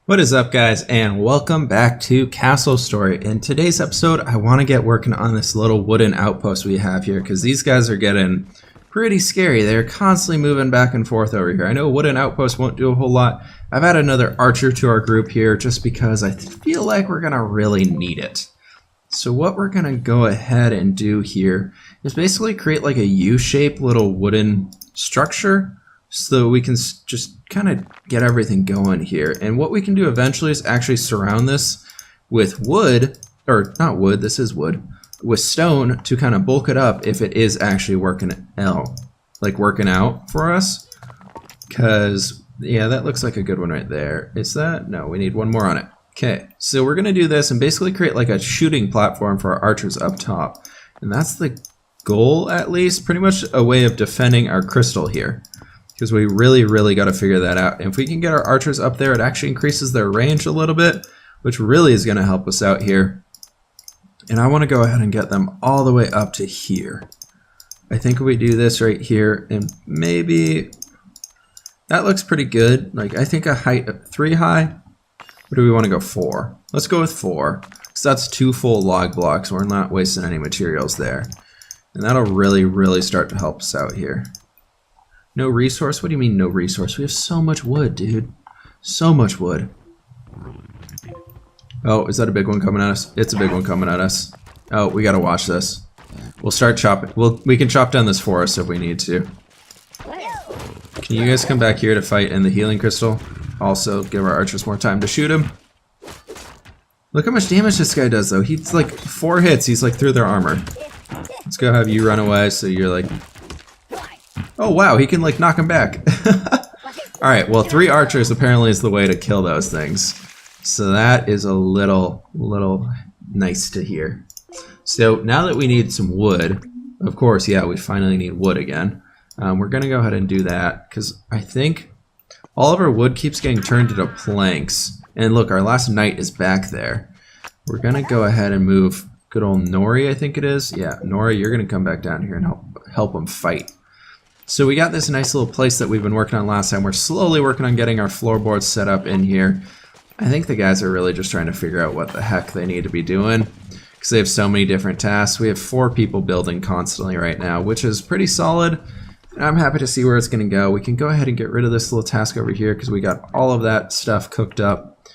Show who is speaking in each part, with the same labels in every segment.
Speaker 1: What is up, guys, and welcome back to Castle Story. In today's episode, I want to get working on this little wooden outpost we have here, because these guys are getting pretty scary. They're constantly moving back and forth over here. I know wooden outpost won't do a whole lot. I've added another archer to our group here just because I feel like we're going to really need it. So what we're going to go ahead and do here is basically create like a U-shaped little wooden structure, so we can just kind of get everything going here. And what we can do eventually is actually surround this with wood, or not wood, this is wood, with stone to kind of bulk it up if it is actually working out for us. Because, yeah, that looks like a good one right there. Is that? No, we need one more on it. Okay, so we're going to do this and basically create like a shooting platform for our archers up top. And that's the goal, at least, pretty much a way of defending our crystal here. Because we really got to figure that out. And if we can get our archers up there, it actually increases their range a little bit, which really is going to help us out here. And I want to go ahead and get them all the way up to here. I think if we do this right here, and maybe that looks pretty good. Like, I think a height of 3 high. Or do we want to go 4? Let's go with 4. So that's 2 full log blocks. We're not wasting any materials there. And that'll really start to help us out here. No resource? What do you mean no resource? We have so much wood, dude. So much wood. Oh, is that a big one coming at us? It's a big one coming at us. Oh, we gotta watch this. We'll start chopping. We can chop down this forest if we need to. Can you guys come back here to fight in the healing crystal? Also, give our archers more time to shoot him. Look how much damage this guy does, though. He's like 4 hits. He's like through their armor. Let's go have you run away so you're like... Oh wow, he can like knock him back. Alright, well 3 archers apparently is the way to kill those things. So that is a little nice to hear. So now that we need some wood, of course, yeah, we finally need wood again. We're gonna go ahead and do that, because I think all of our wood keeps getting turned into planks. And look, our last knight is back there. We're gonna go ahead and move good old Nori, I think it is. Yeah, Nori, you're gonna come back down here and help him fight. So we got this nice little place that we've been working on last time. We're slowly working on getting our floorboards set up in here. I think the guys are really just trying to figure out what the heck they need to be doing, because they have so many different tasks. We have 4 people building constantly right now, which is pretty solid. And I'm happy to see where it's going to go. We can go ahead and get rid of this little task over here because we got all of that stuff cooked up.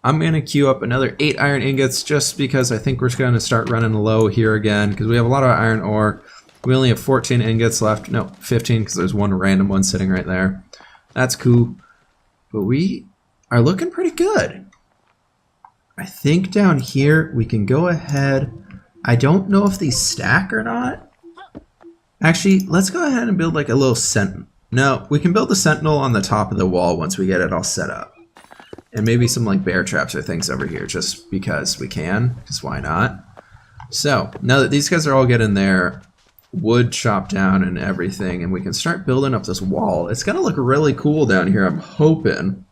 Speaker 1: I'm going to queue up another 8 iron ingots just because I think we're going to start running low here again, because we have a lot of iron ore. We only have 14 ingots left. No, 15, because there's one random one sitting right there. That's cool. But we are looking pretty good. I think down here we can go ahead. I don't know if these stack or not. Actually, let's go ahead and build like a little sentinel. No, we can build the sentinel on the top of the wall once we get it all set up. And maybe some like bear traps or things over here just because we can, because why not? So, now that these guys are all getting their wood chopped down and everything, and we can start building up this wall. It's gonna look really cool down here, I'm hoping.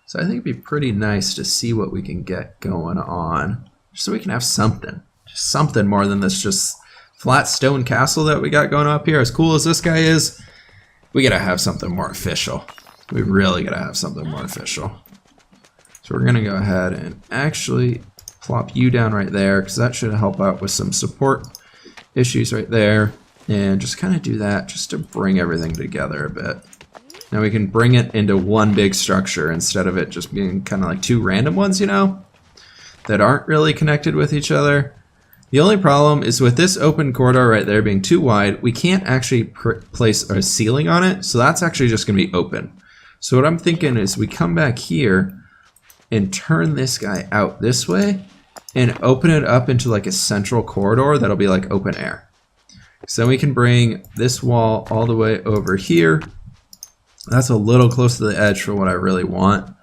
Speaker 1: So I think it'd be pretty nice to see what we can get going on, just so we can have something. Just something more than this just flat stone castle that we got going up here. As cool as this guy is, we gotta have something more official. We really gotta have something more official. So we're gonna go ahead and actually plop you down right there, because that should help out with some support issues right there, and just kind of do that just to bring everything together a bit. Now we can bring it into one big structure instead of it just being kind of like 2 random ones, you know, that aren't really connected with each other. The only problem is with this open corridor right there being too wide, we can't actually place a ceiling on it, so that's actually just going to be open. So what I'm thinking is we come back here and turn this guy out this way, and open it up into like a central corridor that'll be like open air. So then we can bring this wall all the way over here. That's a little close to the edge for what I really want.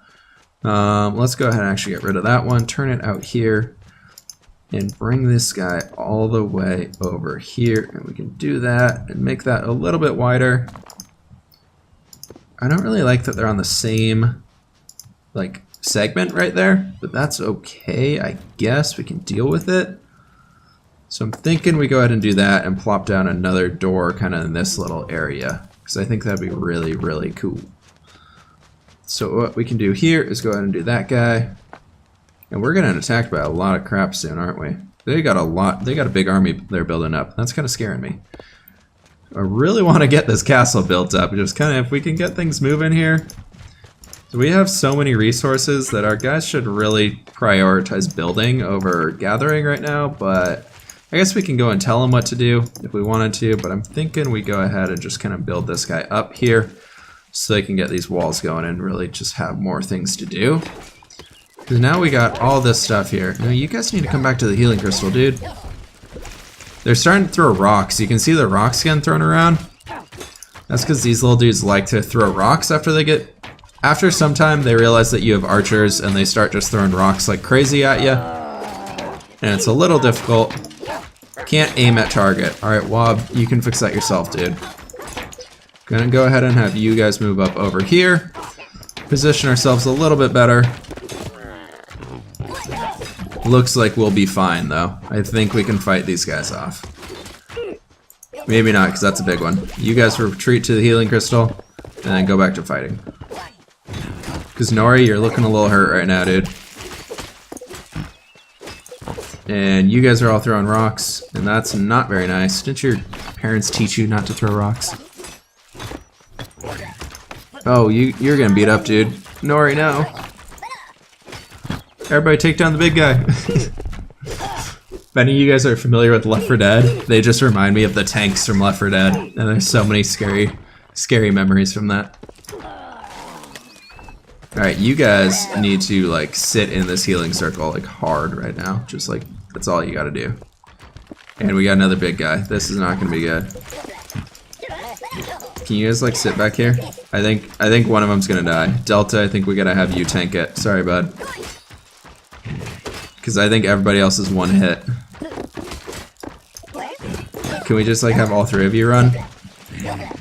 Speaker 1: Let's go ahead and actually get rid of that one, turn it out here, and bring this guy all the way over here. And we can do that and make that a little bit wider. I don't really like that they're on the same like segment right there, but that's okay. I guess we can deal with it. So I'm thinking we go ahead and do that and plop down another door kind of in this little area, because I think that'd be really cool. So what we can do here is go ahead and do that guy. And we're getting attacked by a lot of crap soon, aren't we? They got a big army they're building up. That's kind of scaring me. I really want to get this castle built up. Just kind of, if we can get things moving here. So we have so many resources that our guys should really prioritize building over gathering right now, but I guess we can go and tell them what to do if we wanted to, but I'm thinking we go ahead and just kind of build this guy up here so they can get these walls going and really just have more things to do. Because now we got all this stuff here. Now you guys need to come back to the healing crystal, dude. They're starting to throw rocks. You can see the rocks getting thrown around. That's because these little dudes like to throw rocks after some time they realize that you have archers and they start just throwing rocks like crazy at you. And it's a little difficult. Can't aim at target. Alright, Wob, you can fix that yourself, dude. Gonna go ahead and have you guys move up over here. Position ourselves a little bit better. Looks like we'll be fine, though. I think we can fight these guys off. Maybe not, because that's a big one. You guys retreat to the healing crystal, and then go back to fighting. Because Nori, you're looking a little hurt right now, dude. And you guys are all throwing rocks, and that's not very nice. Didn't your parents teach you not to throw rocks? Oh, you're getting beat up, dude. Nori, no. Everybody take down the big guy. If any of you guys are familiar with Left 4 Dead, they just remind me of the tanks from Left 4 Dead, and there's so many scary memories from that. Alright, you guys need to like sit in this healing circle like hard right now. Just like, that's all you gotta do. And we got another big guy. This is not gonna be good. Can you guys like sit back here? I think one of them's gonna die. Delta, I think we gotta have you tank it. Sorry, bud. Because I think everybody else is one hit. Can we just like have all three of you run?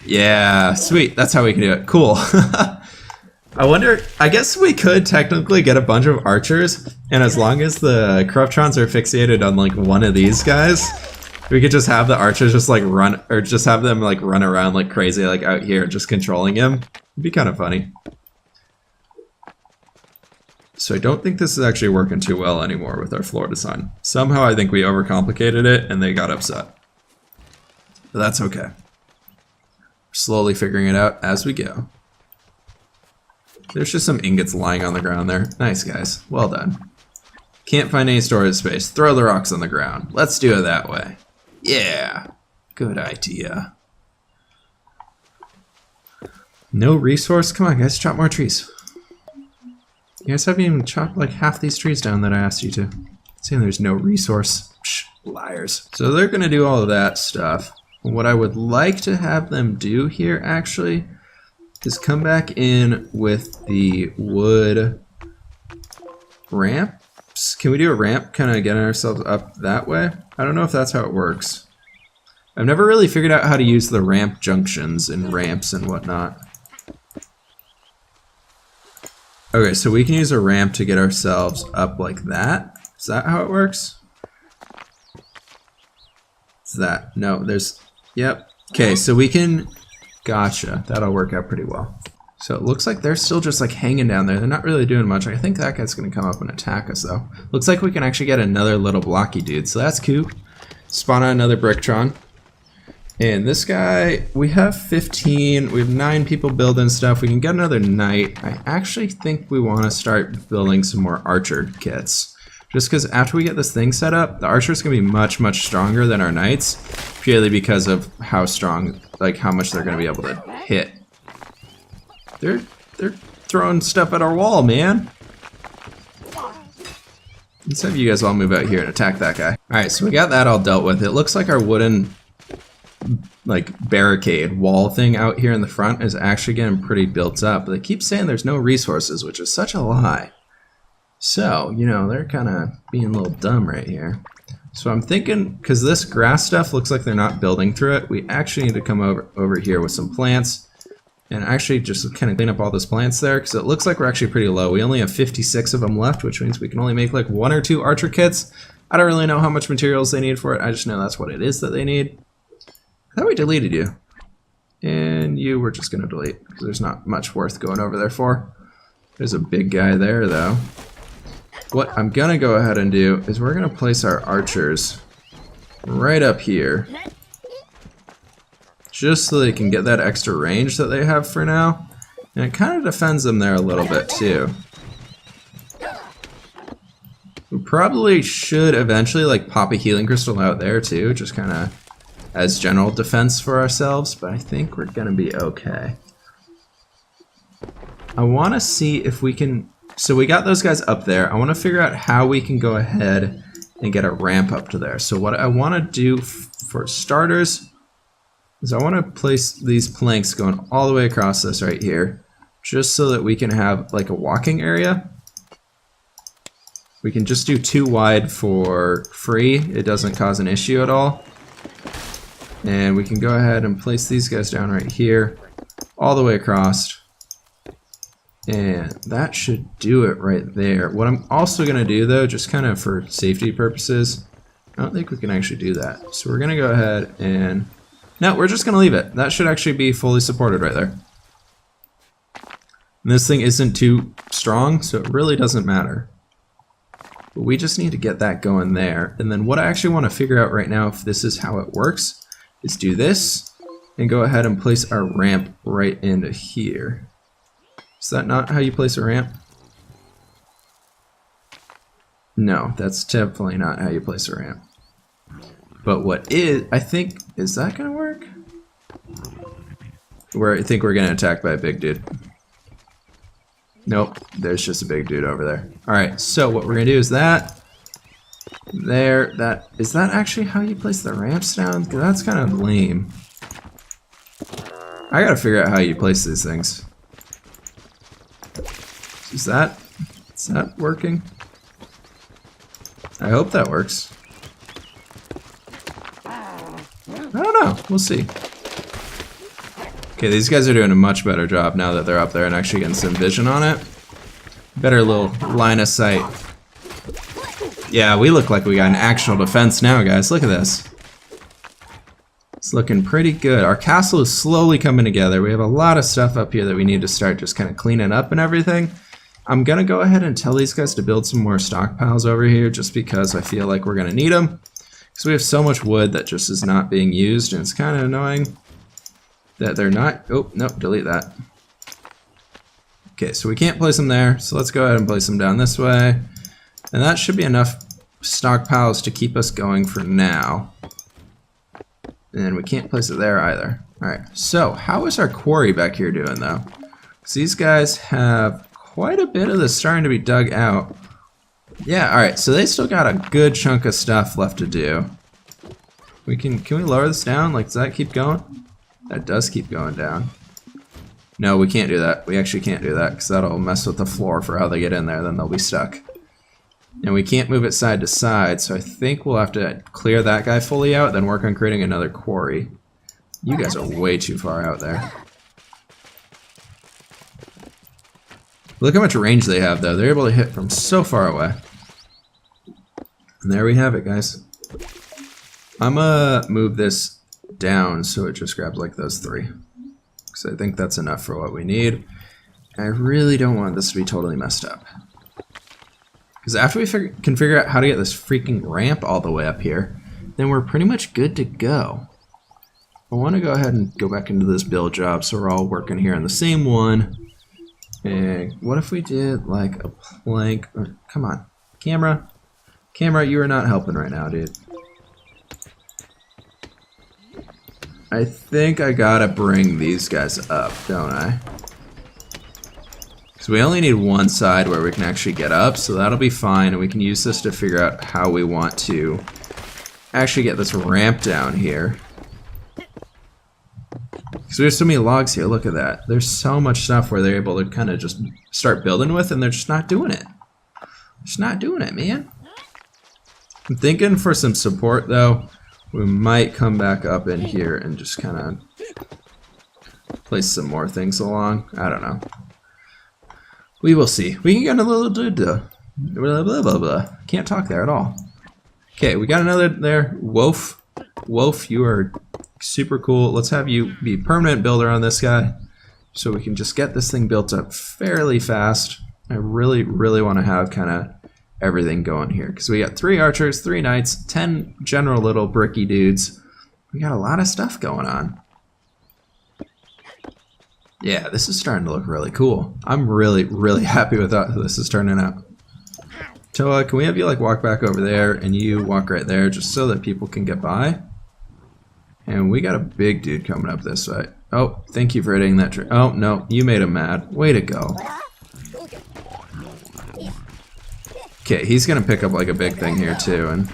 Speaker 1: Yeah, sweet. That's how we can do it. Cool. I wonder, I guess we could technically get a bunch of archers, and as long as the Corruptrons are fixated on like one of these guys, we could just have the archers just like run, or just have them like run around like crazy like out here just controlling him. It'd be kind of funny. So I don't think this is actually working too well anymore with our floor design. Somehow I think we overcomplicated it and they got upset. But that's okay. We're slowly figuring it out as we go. There's just some ingots lying on the ground there. Nice, guys. Well done. Can't find any storage space. Throw the rocks on the ground. Let's do it that way. Yeah. Good idea. No resource? Come on, guys. Chop more trees. You guys haven't even chopped like half these trees down that I asked you to. Saying there's no resource. Psh, liars. So they're going to do all of that stuff. What I would like to have them do here, actually, is come back in with the wood ramps. Can we do a ramp, kind of getting ourselves up that way? I don't know if that's how it works. I've never really figured out how to use the ramp junctions and ramps and whatnot. Okay, so we can use a ramp to get ourselves up like that. Is that how it works? Is that? No, there's... Yep. Okay, so we can... Gotcha. That'll work out pretty well. So it looks like they're still just like hanging down there. They're not really doing much. I think that guy's going to come up and attack us though. Looks like we can actually get another little blocky dude. So that's cool. Spawn on another Bricktron. And this guy, we have 15. We have 9 people building stuff. We can get another knight. I actually think we want to start building some more archer kits. Just because after we get this thing set up, the archer's going to be much, much stronger than our knights. Purely because of how strong, like how much they're going to be able to hit. They're throwing stuff at our wall, man. Let's have you guys all move out here and attack that guy. Alright, so we got that all dealt with. It looks like our wooden like barricade wall thing out here in the front is actually getting pretty built up. But they keep saying there's no resources, which is such a lie. So, you know, they're kind of being a little dumb right here. So I'm thinking, because this grass stuff looks like they're not building through it, we actually need to come over here with some plants and actually just kind of clean up all those plants there, because it looks like we're actually pretty low. We only have 56 of them left, which means we can only make like 1 or 2 archer kits. I don't really know how much materials they need for it. I just know that's what it is that they need. I thought we deleted you. And you we're just going to delete, because there's not much worth going over there for. There's a big guy there, though. What I'm gonna go ahead and do is we're gonna place our archers right up here. Just so they can get that extra range that they have for now. And it kind of defends them there a little bit, too. We probably should eventually, like, pop a healing crystal out there, too. Just kind of as general defense for ourselves. But I think we're gonna be okay. I want to see if we can... So we got those guys up there. I want to figure out how we can go ahead and get a ramp up to there. So what I want to do for starters is I want to place these planks going all the way across this right here, just so that we can have like a walking area. We can just do 2 wide for free. It doesn't cause an issue at all. And we can go ahead and place these guys down right here, all the way across. And that should do it right there. What I'm also going to do, though, just kind of for safety purposes, I don't think we can actually do that. So we're going to go ahead and... No, we're just going to leave it. That should actually be fully supported right there. And this thing isn't too strong, so it really doesn't matter. But we just need to get that going there. And then what I actually want to figure out right now, if this is how it works, is do this and go ahead and place our ramp right into here. Is that not how you place a ramp? No, that's definitely not how you place a ramp. But what is, I think, is that gonna work? I think we're getting attacked by a big dude. Nope, there's just a big dude over there. Alright, so what we're gonna do is that. There, that, is that actually how you place the ramps down? 'Cause that's kind of lame. I gotta figure out how you place these things. Is that working? I hope that works. I don't know. We'll see. Okay, these guys are doing a much better job now that they're up there and actually getting some vision on it. Better little line of sight. Yeah, we look like we got an actual defense now, guys. Look at this. It's looking pretty good. Our castle is slowly coming together. We have a lot of stuff up here that we need to start just kind of cleaning up and everything. I'm gonna go ahead and tell these guys to build some more stockpiles over here just because I feel like we're gonna need them. Because we have so much wood that just is not being used, and it's kind of annoying that they're not... Oh, no, delete that. Okay, so we can't place them there, so let's go ahead and place them down this way. And that should be enough stockpiles to keep us going for now. And we can't place it there either. Alright, so how is our quarry back here doing though? Because these guys have quite a bit of this starting to be dug out. Yeah, alright, so they still got a good chunk of stuff left to do. Can we lower this down? Like, does that keep going? That does keep going down. No, we can't do that. We actually can't do that because that'll mess with the floor for how they get in there, then they'll be stuck. And we can't move it side to side, so I think we'll have to clear that guy fully out, then work on creating another quarry. You guys are way too far out there. Look how much range they have, though. They're able to hit from so far away. And there we have it, guys. I'm gonna move this down so it just grabs like those 3. Because I think that's enough for what we need. I really don't want this to be totally messed up. Because after we can figure out how to get this freaking ramp all the way up here, then we're pretty much good to go. I want to go ahead and go back into this build job so we're all working here on the same one. And what if we did like a plank? Or, come on, camera. Camera, you are not helping right now, dude. I think I gotta bring these guys up, don't I? Because we only need one side where we can actually get up, so that'll be fine, and we can use this to figure out how we want to actually get this ramp down here. Because there's so many logs here, look at that. There's so much stuff where they're able to kind of just start building with, and they're just not doing it. Just not doing it, man. I'm thinking for some support, though, we might come back up in here and just kind of place some more things along. I don't know. We will see. We can get a little blah, blah, blah, blah. Can't talk there at all. Okay, we got another there. Wolf. Wolf, you are super cool. Let's have you be permanent builder on this guy so we can just get this thing built up fairly fast. I really, really want to have kind of everything going here. Because we got 3 archers, 3 knights, 10 general little bricky dudes. We got a lot of stuff going on. Yeah, this is starting to look really cool. I'm really, really happy with how this is turning out. Toa, can we have you like walk back over there and you walk right there just so that people can get by? And we got a big dude coming up this way. Oh, thank you for hitting that tree. Oh, no, you made him mad. Way to go. Okay, he's gonna pick up like a big thing here too. And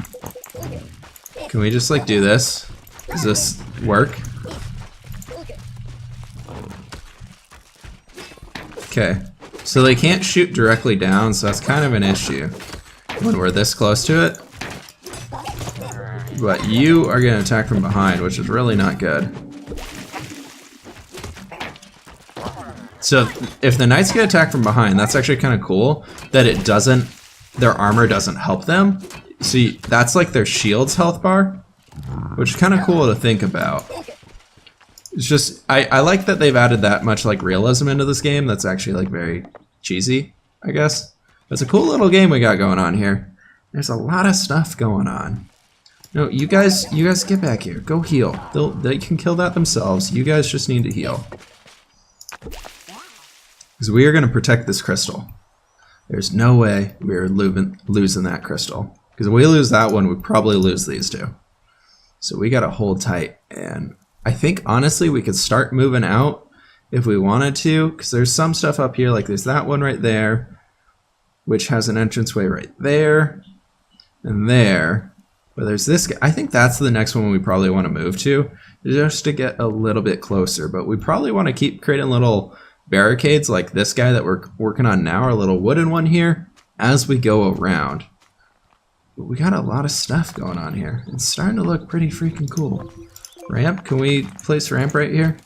Speaker 1: can we just like do this? Does this work? Okay, so they can't shoot directly down, so that's kind of an issue when we're this close to it. But you are gonna attack from behind, which is really not good. So if the knights get attacked from behind, that's actually kind of cool that it doesn't, their armor doesn't help them. See, that's like their shield's health bar, which is kind of cool to think about. It's just, I like that they've added that much like realism into this game. That's actually like very cheesy, I guess. It's a cool little game we got going on here. There's a lot of stuff going on. No, you guys get back here. Go heal. They can kill that themselves. You guys just need to heal. Because we are going to protect this crystal. There's no way we're losing that crystal. Because if we lose that one, we probably lose these two. So we got to hold tight. And I think, honestly, we could start moving out if we wanted to. Because there's some stuff up here, like there's that one right there, which has an entranceway right there and there. But there's this guy. I think that's the next one we probably want to move to, just to get a little bit closer. But we probably want to keep creating little barricades like this guy that we're working on now, our little wooden one here, as we go around. But we got a lot of stuff going on here. It's starting to look pretty freaking cool. Ramp, can we place a ramp right here?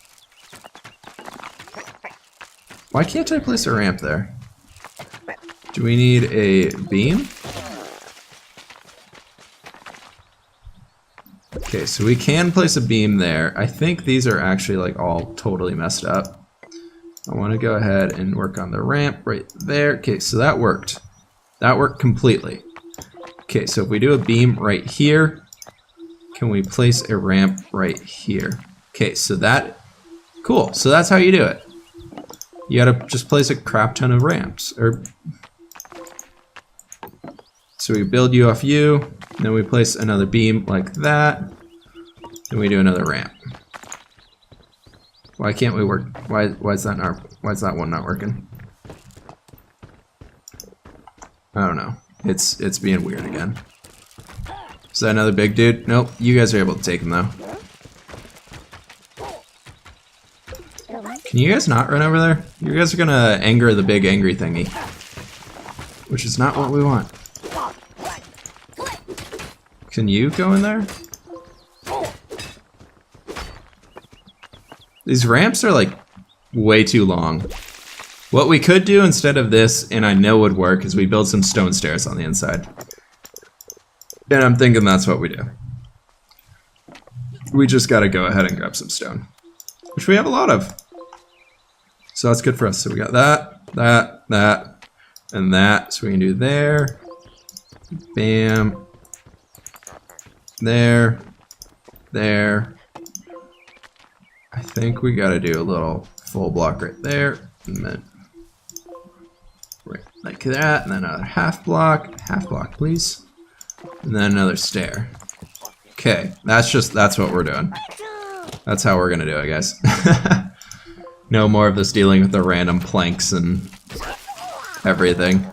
Speaker 1: Why can't I place a ramp there? Do we need a beam? Okay, so we can place a beam there. I think these are actually like all totally messed up. I want to go ahead and work on the ramp right there. Okay, so that worked. That worked completely. Okay, so if we do a beam right here, can we place a ramp right here? Okay, so that, cool. So that's how you do it. You gotta just place a crap ton of ramps. So we build you off you, then we place another beam like that, then we do another ramp. Why can't we work? Why is that one not working? I don't know. It's being weird again. Is that another big dude? Nope. You guys are able to take him though. Can you guys not run over there? You guys are gonna anger the big angry thingy, which is not what we want. Can you go in there? These ramps are like way too long. What we could do instead of this, and I know would work, is we build some stone stairs on the inside. And I'm thinking that's what we do. We just gotta go ahead and grab some stone, which we have a lot of. So that's good for us. So we got that, and that. So we can do there, bam, there. I think we gotta do a little full block right there, and then right like that, and then another half block, please, and then another stair. Okay, that's what we're doing. That's how we're gonna do it, guys. No more of this dealing with the random planks and everything.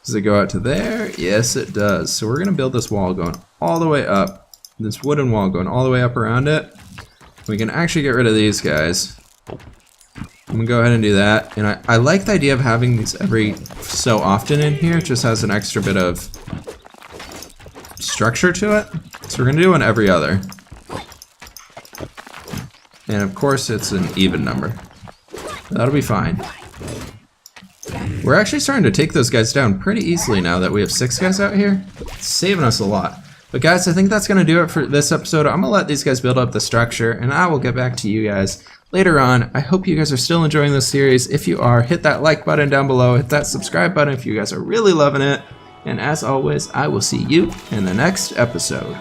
Speaker 1: Does it go out to there? Yes, it does. So we're gonna build this wall going all the way up. This wooden wall going all the way up around it. We can actually get rid of these guys. I'm gonna go ahead and do that. And I like the idea of having these every so often in here. It just has an extra bit of structure to it. So we're gonna do one every other. And of course it's an even number. That'll be fine. We're actually starting to take those guys down pretty easily now that we have 6 guys out here. It's saving us a lot. But guys, I think that's going to do it for this episode. I'm going to let these guys build up the structure, and I will get back to you guys later on. I hope you guys are still enjoying this series. If you are, hit that like button down below, hit that subscribe button if you guys are really loving it. And as always, I will see you in the next episode.